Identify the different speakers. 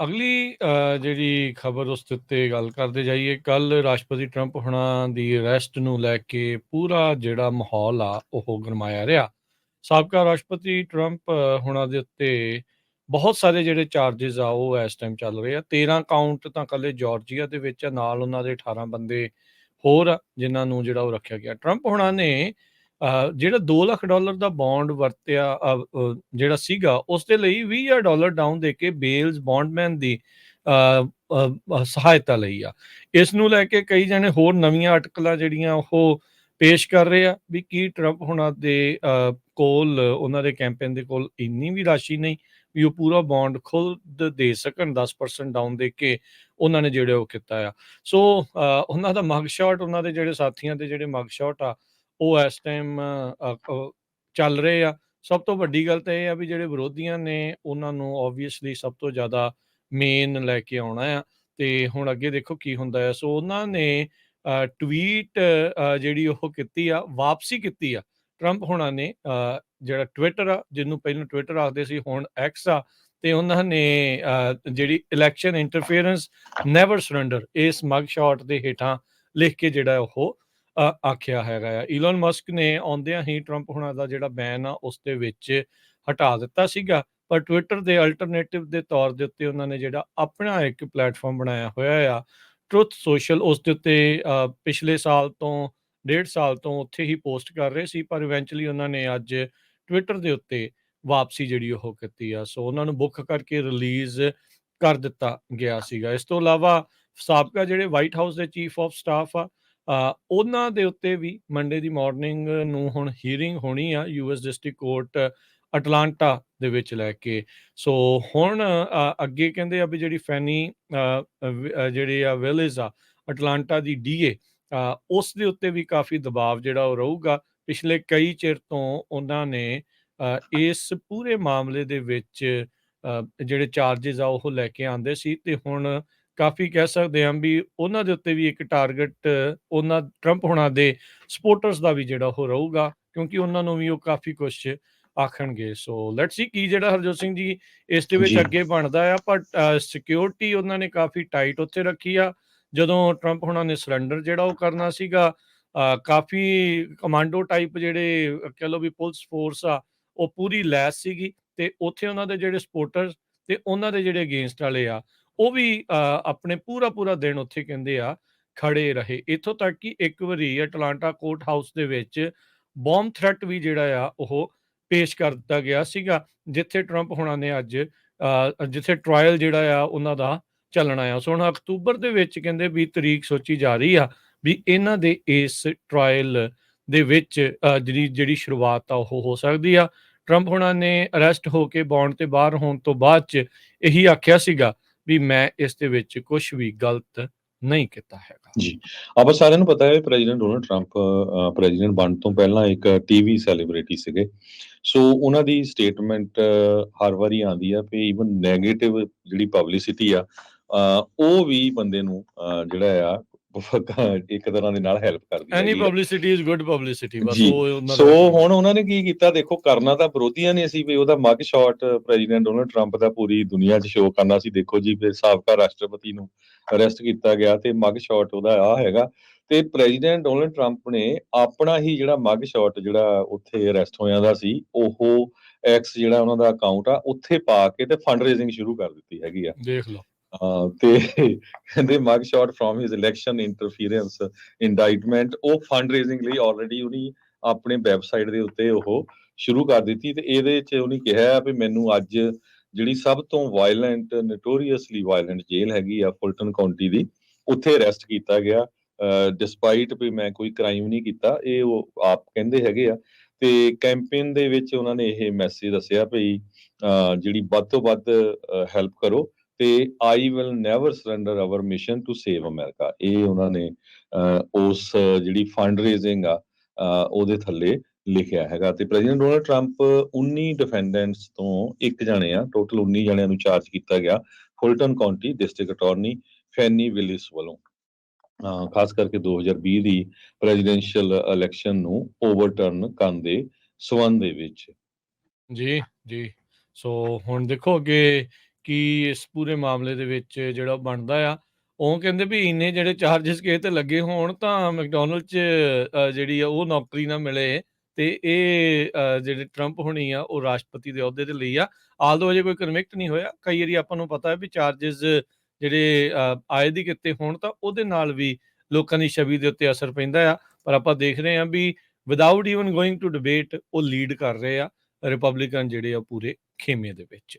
Speaker 1: ਅਗਲੀ ਜਿਹੜੀ ਖਬਰ ਉਸ ਦੇ ਉੱਤੇ ਗੱਲ ਕਰਦੇ ਜਾਈਏ। ਕੱਲ੍ਹ ਰਾਸ਼ਟਰਪਤੀ ਟਰੰਪ ਹੁਣਾਂ ਦੀ ਅਰੈਸਟ ਨੂੰ ਲੈ ਕੇ ਪੂਰਾ ਜਿਹੜਾ ਮਾਹੌਲ ਆ ਉਹ ਗਰਮਾਇਆ ਰਿਹਾ। ਸਾਬਕਾ ਰਾਸ਼ਟਰਪਤੀ ਟਰੰਪ ਹੁਣਾਂ ਦੇ ਉੱਤੇ ਬਹੁਤ ਸਾਰੇ ਜਿਹੜੇ ਚਾਰਜਿਸ ਆ ਉਹ ਇਸ ਟਾਈਮ ਚੱਲ ਰਹੇ ਆ। 13 ਕਾਊਂਟ ਤਾਂ ਇਕੱਲੇ ਜਾਰਜੀਆ ਦੇ ਵਿੱਚ ਆ, ਨਾਲ ਉਹਨਾਂ ਦੇ 18 ਬੰਦੇ ਹੋਰ ਆ ਜਿਨ੍ਹਾਂ ਨੂੰ ਜਿਹੜਾ ਉਹ ਰੱਖਿਆ ਗਿਆ। ਟਰੰਪ ਹੁਣਾਂ ਨੇ ਜਿਹੜਾ $2 ਲੱਖ ਦਾ ਬੌਂਡ ਵਰਤਿਆ ਜਿਹੜਾ ਸੀਗਾ ਉਸ ਦੇ ਲਈ $20,000 ਡਾਊਨ ਦੇ ਕੇ ਬੇਲਸ ਬੌਂਡਮੈਨ ਦੀ ਸਹਾਇਤਾ ਲਈ ਆ। ਇਸ ਨੂੰ ਲੈ ਕੇ ਕਈ ਜਣੇ ਹੋਰ ਨਵੀਆਂ ਅਟਕਲਾਂ ਜਿਹੜੀਆਂ ਉਹ ਪੇਸ਼ ਕਰ ਰਹੇ ਆ ਵੀ ਕੀ ਟਰੰਪ ਹੁਣਾਂ ਦੇ ਕੋਲ, ਉਹਨਾਂ ਦੇ ਕੈਂਪੇਨ ਦੇ ਕੋਲ ਇੰਨੀ ਵੀ ਰਾਸ਼ੀ ਨਹੀਂ ਵੀ ਉਹ ਪੂਰਾ ਬੌਂਡ ਖੁਦ ਦੇ ਸਕਣ। 10% ਡਾਊਨ ਦੇ ਕੇ ਉਹਨਾਂ ਨੇ ਜਿਹੜੇ ਉਹ ਕੀਤਾ ਆ। ਸੋ ਉਹਨਾਂ ਦਾ ਮਗ ਸ਼ਾਟ, ਉਹਨਾਂ ਦੇ ਜਿਹੜੇ ਸਾਥੀਆਂ ਦੇ ਜਿਹੜੇ ਮਗ ਸ਼ਾਟ ਆ ਉਹ ਇਸ ਟਾਈਮ ਚੱਲ ਰਹੇ ਆ। ਸਭ ਤੋਂ ਵੱਡੀ ਗੱਲ ਤਾਂ ਇਹ ਆ ਵੀ ਜਿਹੜੇ ਵਿਰੋਧੀਆਂ ਨੇ ਉਹਨਾਂ ਨੂੰ ਓਬਵੀਅਸਲੀ ਸਭ ਤੋਂ ਜ਼ਿਆਦਾ ਮੇਨ ਲੈ ਕੇ ਆਉਣਾ ਆ, ਤੇ ਹੁਣ ਅੱਗੇ ਦੇਖੋ ਕੀ ਹੁੰਦਾ ਆ। ਸੋ ਉਹਨਾਂ ਨੇ ਟਵੀਟ ਜਿਹੜੀ ਉਹ ਕੀਤੀ ਆ, ਵਾਪਸੀ ਕੀਤੀ ਆ ਟਰੰਪ ਹੁਣਾਂ ਨੇ। ਜਿਹੜਾ ਟਵਿੱਟਰ ਆ, ਜਿਹਨੂੰ ਪਹਿਲਾਂ ਟਵਿੱਟਰ ਆਖਦੇ ਸੀ ਹੁਣ ਐਕਸ ਆ, ਤੇ ਉਹਨਾਂ ਨੇ ਜਿਹੜੀ ਇਲੈਕਸ਼ਨ ਇੰਟਰਫੇਰੈਂਸ ਨੈਵਰ ਸਰੈਂਡਰ ਇਸ ਮਗ ਸ਼ਾਟ ਦੇ ਹੇਠਾਂ ਲਿਖ ਕੇ ਜਿਹੜਾ ਉਹ ਆਖਿਆ ਹੈਗਾ ਆ। ਈਲਨ ਮਸਕ ਨੇ ਆਉਂਦਿਆਂ ਹੀ ਟਰੰਪ ਹੁਣਾਂ ਦਾ ਜਿਹੜਾ ਬੈਨ ਆ ਉਸ ਦੇ ਵਿੱਚ ਹਟਾ ਦਿੱਤਾ ਸੀਗਾ, ਪਰ ਟਵਿੱਟਰ ਦੇ ਅਲਟਰਨੇਟਿਵ ਦੇ ਤੌਰ ਦੇ ਉੱਤੇ ਉਹਨਾਂ ਨੇ ਜਿਹੜਾ ਆਪਣਾ ਇੱਕ ਪਲੇਟਫਾਰਮ ਬਣਾਇਆ ਹੋਇਆ ਆ ਟਰੁੱਥ ਸੋਸ਼ਲ, ਉਸ ਦੇ ਉੱਤੇ ਪਿਛਲੇ ਸਾਲ ਤੋਂ 1.5 ਸਾਲ ਤੋਂ ਉੱਥੇ ਹੀ ਪੋਸਟ ਕਰ ਰਹੇ ਸੀ, ਪਰ ਇਵੈਂਚੁਅਲੀ ਉਹਨਾਂ ਨੇ ਅੱਜ ਟਵਿੱਟਰ ਦੇ ਉੱਤੇ ਵਾਪਸੀ ਜਿਹੜੀ ਉਹ ਕੀਤੀ ਆ। ਸੋ ਉਹਨਾਂ ਨੂੰ ਬੁੱਕ ਕਰਕੇ ਰਿਲੀਜ਼ ਕਰ ਦਿੱਤਾ ਗਿਆ ਸੀਗਾ। ਇਸ ਤੋਂ ਇਲਾਵਾ ਸਾਬਕਾ ਜਿਹੜੇ ਵਾਈਟ ਹਾਊਸ ਦੇ ਚੀਫ ਆਫ ਸਟਾਫ ਆ, ਉਹਨਾਂ ਦੇ ਉੱਤੇ ਵੀ ਮੰਡੇ ਦੀ ਮਾਰਨਿੰਗ ਨੂੰ ਹੁਣ ਹੀਅਰਿੰਗ ਹੋਣੀ ਆ ਯੂਐਸ ਡਿਸਟ੍ਰਿਕਟ ਕੋਰਟ ਅਟਲਾਂਟਾ ਦੇ ਵਿੱਚ ਲੈ ਕੇ। ਸੋ ਹੁਣ ਅੱਗੇ ਕਹਿੰਦੇ ਆ ਵੀ ਜਿਹੜੀ ਫੈਨੀ ਜਿਹੜੀ ਆ ਵਿਲਿਸ ਆ ਅਟਲਾਂਟਾ ਦੀ ਡੀਏ, ਉਸ ਦੇ ਉੱਤੇ ਵੀ ਕਾਫੀ ਦਬਾਅ ਜਿਹੜਾ ਉਹ ਰਹੂਗਾ। ਪਿਛਲੇ ਕਈ ਚਿਰ ਤੋਂ ਉਹਨਾਂ ਨੇ ਇਸ ਪੂਰੇ ਮਾਮਲੇ ਦੇ ਵਿੱਚ ਜਿਹੜੇ ਚਾਰਜਿਸ ਆ ਉਹ ਲੈ ਕੇ ਆਉਂਦੇ ਸੀ, ਤੇ ਹੁਣ ਕਾਫੀ ਕਹਿ ਸਕਦੇ ਹਾਂ ਵੀ ਉਹਨਾਂ ਦੇ ਉੱਤੇ ਵੀ ਇੱਕ ਟਾਰਗੇਟ ਉਹਨਾਂ ਟਰੰਪ ਹੁਣਾਂ ਦੇ ਸਪੋਰਟਰਸ ਦਾ ਵੀ ਜਿਹੜਾ ਉਹ ਰਹੂਗਾ, ਕਿਉਂਕਿ ਉਹਨਾਂ ਨੂੰ ਵੀ ਉਹ ਕਾਫੀ ਕੁਛ ਆਖਣਗੇ। ਸੋ ਲੈਟਸ ਸੀ ਕੀ ਜਿਹੜਾ ਹਰਜੋਤ ਸਿੰਘ ਜੀ ਇਸ ਦੇ ਵਿੱਚ
Speaker 2: ਜੀ
Speaker 1: ਅੱਗੇ ਬਣਦਾ ਆ। ਪਰ ਸਿਕਿਉਰਿਟੀ ਉਹਨਾਂ ਨੇ ਕਾਫੀ ਟਾਈਟ ਉੱਥੇ ਰੱਖੀ ਆ। ਜਦੋਂ ਟਰੰਪ ਹੁਣਾਂ ਨੇ ਸਰੈਂਡਰ ਜਿਹੜਾ ਉਹ ਕਰਨਾ ਸੀਗਾ, ਕਾਫੀ ਕਮਾਂਡੋ ਟਾਈਪ ਜਿਹੜੇ ਕਹਿ ਲਓ ਵੀ ਪੁਲਿਸ ਫੋਰਸ ਆ ਉਹ ਪੂਰੀ ਲੈਸ ਸੀਗੀ, ਤੇ ਉੱਥੇ ਉਹਨਾਂ ਦੇ ਜਿਹੜੇ ਸਪੋਰਟਰਸ ਤੇ ਉਹਨਾਂ ਦੇ ਜਿਹੜੇ ਅਗੇਂਸਟ ਵਾਲੇ ਆ ਉਹ ਵੀ ਆਪਣੇ ਪੂਰਾ ਦਿਨ ਉੱਥੇ ਕਹਿੰਦੇ ਆ ਖੜੇ ਰਹੇ। ਇੱਥੋਂ ਤੱਕ ਕਿ ਇੱਕ ਵਾਰੀ ਅਟਲਾਂਟਾ ਕੋਰਟ ਹਾਊਸ ਦੇ ਵਿੱਚ ਬੌਂਬ ਥ੍ਰੈਟ ਵੀ ਜਿਹੜਾ ਆ ਉਹ ਪੇਸ਼ ਕਰ ਦਿੱਤਾ ਗਿਆ ਸੀਗਾ, ਜਿੱਥੇ ਟਰੰਪ ਹੁਣਾਂ ਨੇ ਅੱਜ ਜਿੱਥੇ ਟਰਾਇਲ ਜਿਹੜਾ ਆ ਉਹਨਾਂ ਦਾ ਚੱਲਣਾ ਆ। ਸੋ ਹੁਣ ਅਕਤੂਬਰ ਦੇ ਵਿੱਚ ਕਹਿੰਦੇ ਵੀ ਤਰੀਕ ਸੋਚੀ ਜਾ ਰਹੀ ਆ ਵੀ ਇਹਨਾਂ ਦੇ ਇਸ ਟਰਾਇਲ ਦੇ ਵਿੱਚ ਜਿਹੜੀ ਸ਼ੁਰੂਆਤ ਆ ਉਹ ਹੋ ਸਕਦੀ ਆ। ਟਰੰਪ ਹੁਣਾਂ ਨੇ ਅਰੈਸਟ ਹੋ ਕੇ ਬੌਂਡ ਤੇ ਬਾਹਰ ਹੋਣ ਤੋਂ ਬਾਅਦ 'ਚ ਇਹੀ ਆਖਿਆ ਸੀਗਾ ਵੀ ਮੈਂ ਇਸ ਦੇ ਵਿੱਚ ਕੁਝ ਵੀ ਗਲਤ ਨਹੀਂ ਕੀਤਾ ਹੈਗਾ।
Speaker 2: ਜੀ, ਆਪਾਂ ਸਾਰਿਆਂ ਨੂੰ ਪਤਾ ਹੈ ਪ੍ਰੈਜ਼ੀਡੈਂਟ ਡੋਨਲਡ ਟਰੰਪ ਪ੍ਰੈਜ਼ੀਡੈਂਟ ਬਣਨ ਤੋਂ ਪਹਿਲਾਂ ਇੱਕ ਟੀਵੀ ਸੈਲੀਬ੍ਰਿਟੀ ਸੀਗੇ। ਸੋ ਉਹਨਾਂ ਦੀ ਸਟੇਟਮੈਂਟ ਹਰ ਵਾਰੀ ਆਉਂਦੀ ਆ ਵੀ ਈਵਨ ਨੈਗੇਟਿਵ ਜਿਹੜੀ ਪਬਲਿਸਿਟੀ ਆ ਉਹ ਵੀ ਬੰਦੇ ਨੂੰ ਜਿਹੜਾ ਆ ਇੱਕ ਤਰ੍ਹਾਂ ਦੇ ਨਾਲ ਹੈਲਪ ਕਰਦੀ
Speaker 1: ਐਨੀ
Speaker 2: ਹੈਗੀ ਆ।
Speaker 1: ਪਬਲਿਸਿਟੀ ਇਜ਼ ਗੁੱਡ ਪਬਲਿਸਿਟੀ, ਬਸ
Speaker 2: ਜੀ,
Speaker 1: ਉਹ ਉਹਨਾਂ
Speaker 2: ਸੋ
Speaker 1: ਦਾ ਕਹਿਣਾ।
Speaker 2: ਹੁਣ ਉਹਨਾਂ ਨੇ ਕੀ ਕੀਤਾ, ਦੇਖੋ ਕਰਨਾ ਤਾਂ ਵਿਰੋਧੀਆਂ ਨੇ ਸੀ ਵੀ ਉਹਦਾ ਮਗ ਸ਼ਾਟ ਪ੍ਰੈਜ਼ੀਡੈਂਟ ਡੋਨਲਡ ਟਰੰਪ ਦਾ ਪੂਰੀ ਦੁਨੀਆ 'ਚ ਸ਼ੋਅ ਕਰਨਾ ਸੀ। ਦੇਖੋ ਜੀ, ਫਿਰ ਸਾਬਕਾ ਰਾਸ਼ਟਰਪਤੀ ਨੂੰ ਅਰੈਸਟ ਕੀਤਾ ਗਿਆ ਤੇ ਮਗ ਸ਼ਾਟ ਉਹਦਾ ਆ ਹੈਗਾ, ਤੇ ਪ੍ਰੈਜ਼ੀਡੈਂਟ ਡੋਨਲਡ ਟਰੰਪ ਨੇ ਆਪਣਾ ਹੀ ਜਿਹੜਾ ਮਗ ਸ਼ਾਟ ਜਿਹੜਾ ਉੱਥੇ ਅਰੈਸਟ ਹੋਇਆ ਦਾ ਸੀ, ਉਹ ਐਕਸ ਜਿਹੜਾ ਉਹਨਾਂ ਦਾ ਅਕਾਊਂਟ ਆ ਉੱਥੇ ਪਾ ਕੇ ਤੇ ਫੰਡ ਰੇਜ਼ਿੰਗ ਸ਼ੁਰੂ ਕਰ ਦਿੱਤੀ ਹੈਗੀ ਆ।
Speaker 1: ਦੇਖ ਲਓ।
Speaker 2: ਤੇ ਕਹਿੰਦੇ mug shot from his election interference indictment, ਉਹ ਫੰਡ ਰੇਜ਼ਿੰਗ ਲਈ ਆਲਰੇਡੀ ਉਹਨੇ ਆਪਣੇ ਵੈਬਸਾਈਟ ਦੇ ਉੱਤੇ ਉਹ ਸ਼ੁਰੂ ਕਰ ਦਿੱਤੀ। ਤੇ ਇਹਦੇ 'ਚ ਉਹਨੇ ਕਿਹਾ ਵੀ ਮੈਨੂੰ ਅੱਜ ਜਿਹੜੀ ਸਭ ਤੋਂ ਵਾਇਲੈਂਟ, ਨੋਟੋਰੀਅਸਲੀ ਵਾਇਲੈਂਟ ਜੇਲ੍ਹ ਹੈਗੀ ਆ ਫੁਲਟਨ ਕਾਉਂਟੀ ਦੀ, ਉੱਥੇ ਅਰੈਸਟ ਕੀਤਾ ਗਿਆ ਡਿਸਪਾਈਟ ਵੀ ਮੈਂ ਕੋਈ ਕ੍ਰਾਈਮ ਨਹੀਂ ਕੀਤਾ, ਇਹ ਉਹ ਆਪ ਕਹਿੰਦੇ ਹੈਗੇ ਆ। ਤੇ ਕੈਂਪੇਨ ਦੇ ਵਿੱਚ ਉਹਨਾਂ ਨੇ ਇਹ ਮੈਸੇਜ ਦੱਸਿਆ ਵੀ ਜਿਹੜੀ ਵੱਧ ਤੋਂ ਵੱਧ ਹੈਲਪ ਕਰੋ, ਤੇ I will never surrender our mission to save America. ਇਹ ਉਹਨਾਂ ਨੇ ਉਸ ਜਿਹੜੀ ਫੰਡ ਰੇਜ਼ਿੰਗ ਆ ਉਹਦੇ ਥੱਲੇ ਲਿਖਿਆ ਹੈਗਾ। ਤੇ ਪ੍ਰੈਜ਼ੀਡੈਂਟ ਡੋਨਲਡ ਟਰੰਪ 19 ਡਿਫੈਂਡੈਂਟਸ ਤੋਂ ਇੱਕ ਜਾਣੇ ਆ, ਟੋਟਲ 19 ਜਣਿਆਂ ਨੂੰ ਚਾਰਜ ਕੀਤਾ ਗਿਆ ਫੁਲਟਨ ਕਾਉਂਟੀ ਡਿਸਟ੍ਰਿਕਟ ਅਟਾਰਨੀ ਫੈਨੀ ਵਿਲਿਸ ਵੱਲੋਂ, ਖਾਸ ਕਰਕੇ 2020 ਦੀ ਪ੍ਰੈਜ਼ੀਡੈਂਸ਼ੀਅਲ ਇਲੈਕਸ਼ਨ ਨੂੰ ਓਵਰਟਰਨ ਕਰਨ ਦੇ ਸਬੰਧ ਦੇ ਵਿੱਚ।
Speaker 1: ਜੀ। ਸੋ ਹੁਣ ਦੇਖੋ ਅੱਗੇ ਕੀ ਇਸ ਪੂਰੇ ਮਾਮਲੇ ਦੇ ਵਿੱਚ ਜਿਹੜਾ ਬਣਦਾ ਆ। ਉਹ ਕਹਿੰਦੇ ਵੀ ਇੰਨੇ ਜਿਹੜੇ ਚਾਰਜਿਸ ਕਿਸੇ ਤੇ ਲੱਗੇ ਹੋਣ ਤਾਂ ਮੈਕਡੋਨਲਡ 'ਚ ਜਿਹੜੀ ਆ ਉਹ ਨੌਕਰੀ ਨਾ ਮਿਲੇ ਤੇ ਇਹ ਜਿਹੜੇ ਟਰੰਪ ਹੋਣੀ ਆ ਉਹ ਰਾਸ਼ਟਰਪਤੀ ਦੇ ਅਹੁਦੇ ਦੇ ਲਈ ਆ। ਆਲਦੋ ਅਜੇ ਕੋਈ ਕਨਵਿਕਟ ਨਹੀਂ ਹੋਇਆ। ਕਈ ਵਾਰੀ ਆਪਾਂ ਨੂੰ ਪਤਾ ਹੈ ਵੀ ਚਾਰਜਿਸ ਜਿਹੜੇ ਆਏ ਦੀ ਕਿਤੇ ਹੋਣ ਤਾਂ ਉਹਦੇ ਨਾਲ ਵੀ ਲੋਕਾਂ ਦੀ ਛਵੀ ਦੇ ਉੱਤੇ ਅਸਰ ਪੈਂਦਾ ਆ। ਪਰ ਆਪਾਂ ਦੇਖ ਰਹੇ ਹਾਂ ਵੀ without even going to debate ਉਹ ਲੀਡ ਕਰ ਰਹੇ ਆ ਰਿਪਬਲਿਕਨ ਜਿਹੜੇ ਆ ਪੂਰੇ ਖੇਮੇ ਦੇ ਵਿੱਚ।